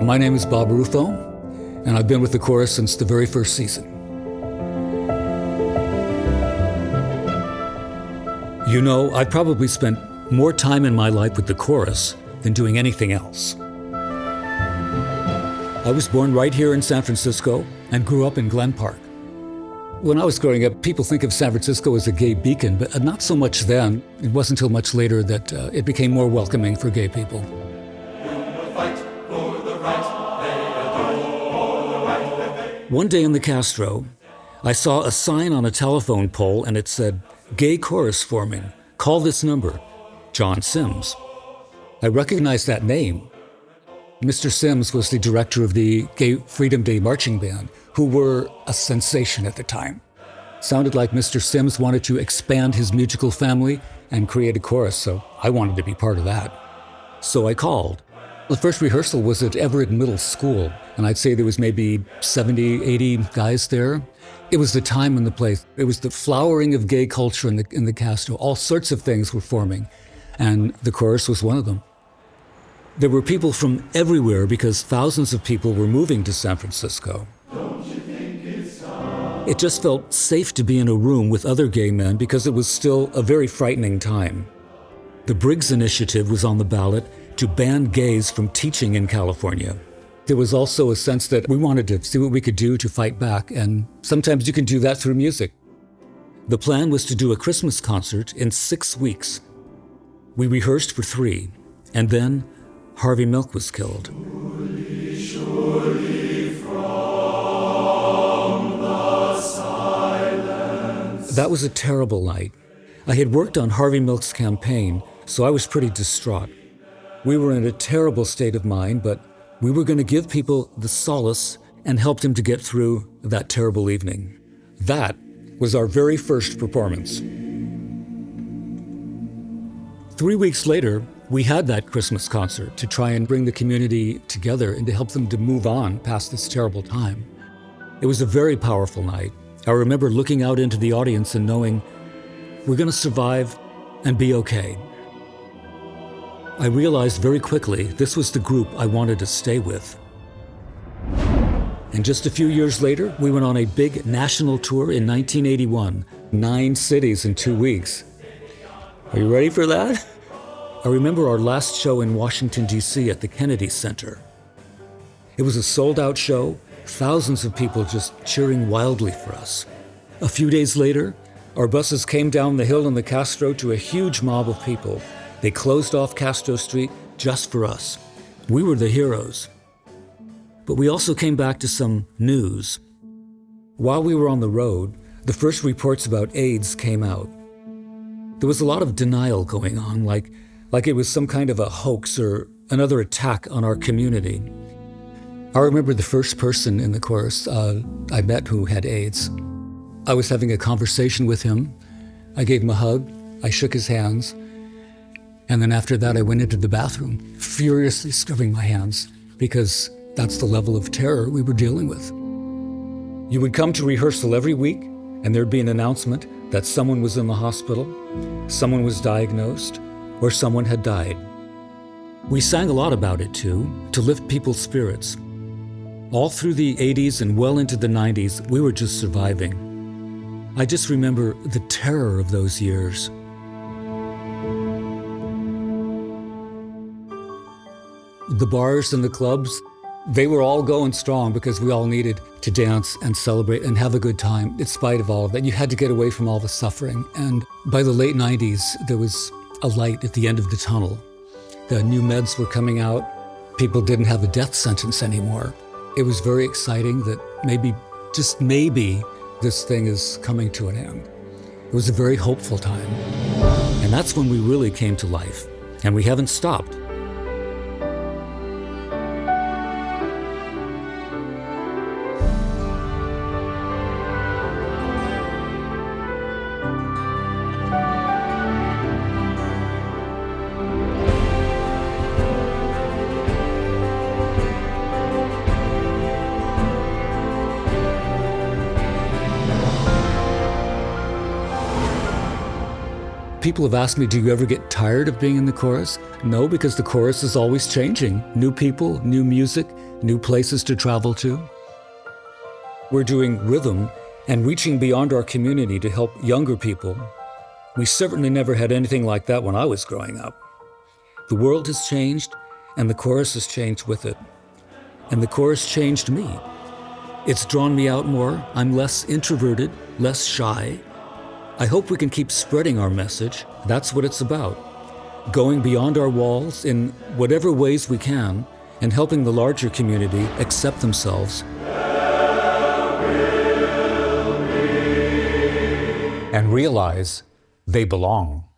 My name is Bob Rufo, and I've been with the chorus since the very first season. You know, I've probably spent more time in my life with the chorus than doing anything else. I was born right here in San Francisco and grew up in Glen Park. When I was growing up, people think of San Francisco as a gay beacon, but not so much then. It wasn't until much later that it became more welcoming for gay people. One day in the Castro, I saw a sign on a telephone pole and it said, "Gay chorus forming. Call this number. John Sims." I recognized that name. Mr. Sims was the director of the Gay Freedom Day Marching Band, who were a sensation at the time. Sounded like Mr. Sims wanted to expand his musical family and create a chorus, so I wanted to be part of that. So I called. The first rehearsal was at Everett Middle School, and I'd say there was maybe 70, 80 guys there. It was the time and the place. It was the flowering of gay culture in the Castro. All sorts of things were forming, and the chorus was one of them. There were people from everywhere because thousands of people were moving to San Francisco. It just felt safe to be in a room with other gay men because it was still a very frightening time. The Briggs Initiative was on the ballot to ban gays from teaching in California. There was also a sense that we wanted to see what we could do to fight back, and sometimes you can do that through music. The plan was to do a Christmas concert in 6 weeks. We rehearsed for 3, and then Harvey Milk was killed. That was a terrible night. I had worked on Harvey Milk's campaign, so I was pretty distraught. We were in a terrible state of mind, but we were going to give people the solace and help them to get through that terrible evening. That was our very first performance. 3 weeks later, we had that Christmas concert to try and bring the community together and to help them to move on past this terrible time. It was a very powerful night. I remember looking out into the audience and knowing we're going to survive and be okay. I realized very quickly this was the group I wanted to stay with. And just a few years later, we went on a big national tour in 1981, 9 cities in 2 weeks. Are you ready for that? I remember our last show in Washington, D.C. at the Kennedy Center. It was a sold-out show, thousands of people just cheering wildly for us. A few days later, our buses came down the hill in the Castro to a huge mob of people. They closed off Castro Street just for us. We were the heroes. But we also came back to some news. While we were on the road, the first reports about AIDS came out. There was a lot of denial going on, like it was some kind of a hoax or another attack on our community. I remember the first person in the chorus I met who had AIDS. I was having a conversation with him. I gave him a hug. I shook his hands. And then after that, I went into the bathroom, furiously scrubbing my hands, because that's the level of terror we were dealing with. You would come to rehearsal every week, and there'd be an announcement that someone was in the hospital, someone was diagnosed, or someone had died. We sang a lot about it too, to lift people's spirits. All through the 80s and well into the 90s, we were just surviving. I just remember the terror of those years. The bars and the clubs, they were all going strong because we all needed to dance and celebrate and have a good time in spite of all of that. You had to get away from all the suffering. And by the late 90s, there was a light at the end of the tunnel. The new meds were coming out. People didn't have a death sentence anymore. It was very exciting that maybe, just maybe, this thing is coming to an end. It was a very hopeful time. And that's when we really came to life. And we haven't stopped. People have asked me, do you ever get tired of being in the chorus? No, because the chorus is always changing. New people, new music, new places to travel to. We're doing rhythm and reaching beyond our community to help younger people. We certainly never had anything like that when I was growing up. The world has changed, and the chorus has changed with it. And the chorus changed me. It's drawn me out more. I'm less introverted, less shy. I hope we can keep spreading our message. That's what it's about. Going beyond our walls in whatever ways we can, and helping the larger community accept themselves. And realize they belong.